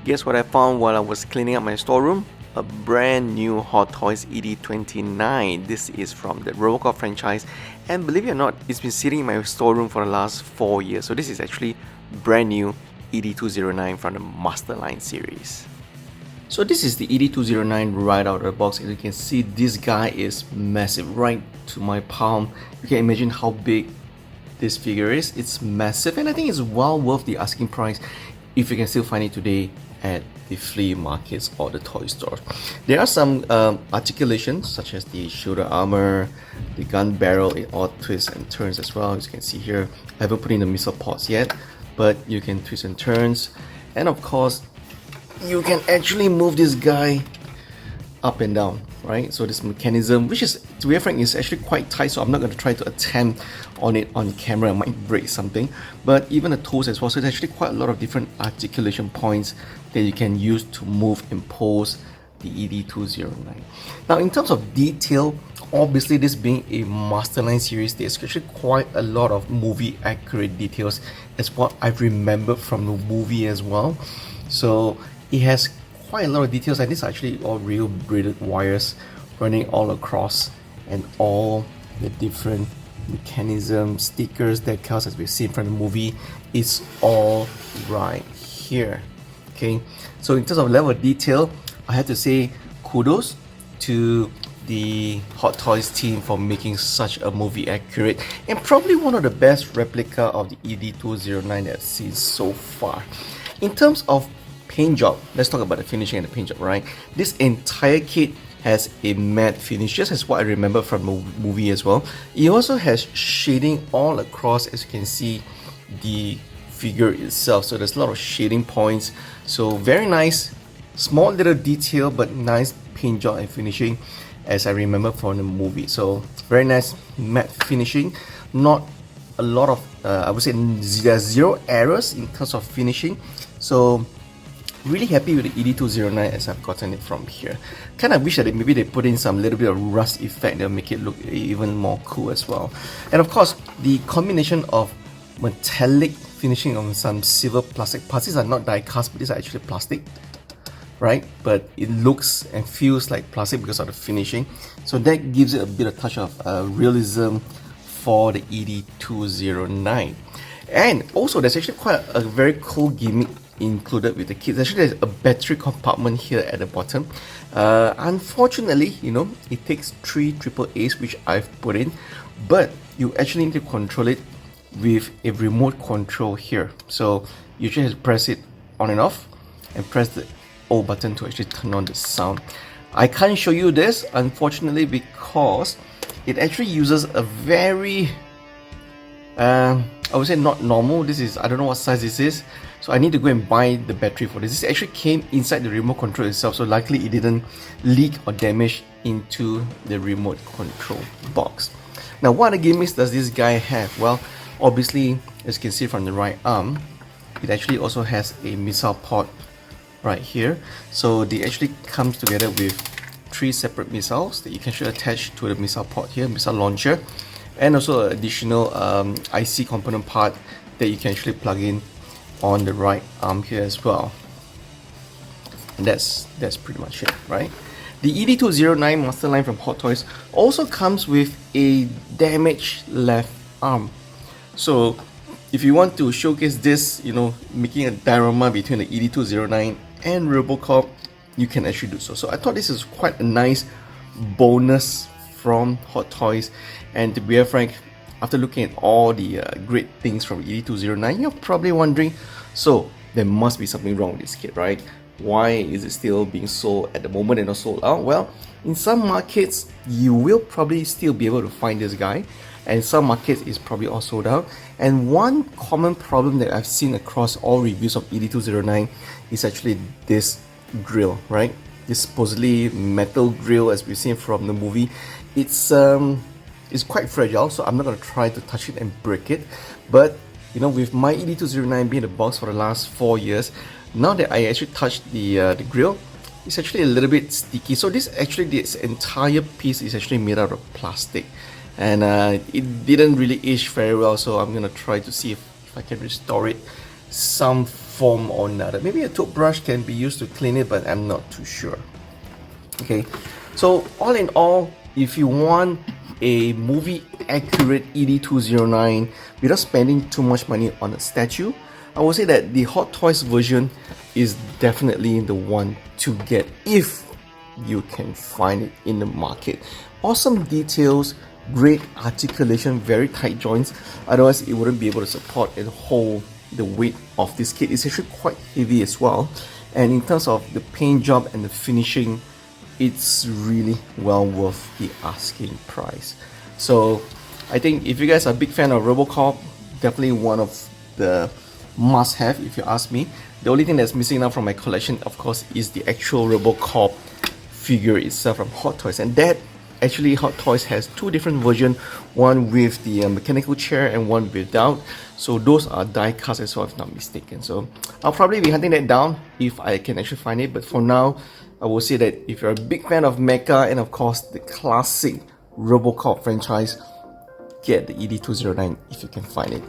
Guess what I found while I was cleaning up my storeroom? A brand new Hot Toys ED-209. This is from the Robocop franchise, and believe it or not, it's been sitting in my storeroom for the last 4 years. So this is actually brand new ED-209 from the Master Line series. So this is the ED-209 right out of the box. As you can see, this guy is massive, right to my palm. You can imagine how big this figure is. It's massive, and I think it's well worth the asking price if you can still find it today at the flea markets or the toy stores. There are some articulations such as the shoulder armor, the gun barrel, it all twists and turns as well. As you can see here, I haven't put in the missile pods yet, but you can twist and turns, and of course you can actually move this guy up and down, right? So this mechanism, which is, to be frank, is actually quite tight, so I'm not going to try to attempt on it on camera. I might break something, but even the toes as well. So there's actually quite a lot of different articulation points that you can use to move and pose the ED-209. Now, in terms of detail, obviously this being a Masterline series, there's actually quite a lot of movie accurate details as what I remember from the movie as well. So it has quite a lot of details, and these are actually all real braided wires running all across, and all the different mechanisms, stickers, decals as we've seen from the movie is all right here. Okay, so in terms of level of detail, I have to say kudos to the Hot Toys team for making such a movie accurate and probably one of the best replica of the ED-209 that I've seen so far. In terms of paint job, let's talk about the finishing and the paint job, right? This entire kit has a matte finish, just as what I remember from the movie as well. It also has shading all across, as you can see, the figure itself. So there's a lot of shading points. So very nice, small little detail, but nice paint job and finishing, as I remember from the movie. So very nice matte finishing. Not a lot of, I would say there's zero errors in terms of finishing. So really happy with the ED-209 as I've gotten it from here. Kind of wish that maybe they put in some little bit of rust effect that will make it look even more cool as well. And of course, the combination of metallic finishing on some silver plastic parts. These are not die cast, but these are actually plastic, right? But it looks and feels like plastic because of the finishing. So that gives it a bit of touch of realism for the ED-209. And also there's actually quite a very cool gimmick included with the kit. Actually, there's a battery compartment here at the bottom. Unfortunately, you know, it takes 3 AAAs, which I've put in, but you actually need to control it with a remote control here. So you just have to press it on and off and press the O button to actually turn on the sound. I can't show you this, unfortunately, because it actually uses a very I would say not normal. This is, I don't know what size this is, so I need to go and buy the battery for this. This actually came inside the remote control itself, so likely it didn't leak or damage into the remote control box. Now, what other gimmicks does this guy have? Well, obviously, as you can see from the right arm, it actually also has a missile pod right here. So they actually comes together with 3 separate missiles that you can actually attach to the missile pod here, missile launcher, and also an additional IC component part that you can actually plug in on the right arm here as well. And that's pretty much it, right? The ED-209 Master Line from Hot Toys also comes with a damaged left arm. So if you want to showcase this, you know, making a diorama between the ED-209 and Robocop, you can actually do so. So I thought this is quite a nice bonus from Hot Toys. And to be frank, after looking at all the great things from ED-209, you're probably wondering, so there must be something wrong with this kit, right? Why is it still being sold at the moment and not sold out? Well, in some markets, you will probably still be able to find this guy, and some markets is probably all sold out. And one common problem that I've seen across all reviews of ED-209 is actually this grill, right? This supposedly metal grill, as we've seen from the movie. It's quite fragile, so I'm not going to try to touch it and break it. But you know, with my ED-209 being in the box for the last 4 years, now that I actually touched the grill, it's actually a little bit sticky. So this entire piece is actually made out of plastic, and it didn't really age very well. So I'm gonna try to see if I can restore it some form or another. Maybe a toothbrush can be used to clean it, but I'm not too sure. Okay, so all in all, if you want a movie accurate ED-209 without spending too much money on a statue, I would say that the Hot Toys version is definitely the one to get if you can find it in the market. Awesome details, great articulation, very tight joints, otherwise it wouldn't be able to support and hold the weight of this kit. It's actually quite heavy as well, and in terms of the paint job and the finishing, it's really well worth the asking price. So I think if you guys are a big fan of Robocop, definitely one of the must-have if you ask me. The only thing that's missing now from my collection, of course, is the actual Robocop figure itself from Hot Toys, and that actually Hot Toys has two different versions, one with the mechanical chair and one without. So those are die cuts as well, if not mistaken. So I'll probably be hunting that down if I can actually find it, but for now I will say that if you're a big fan of mecha and of course the classic Robocop franchise, get the ED-209 if you can find it.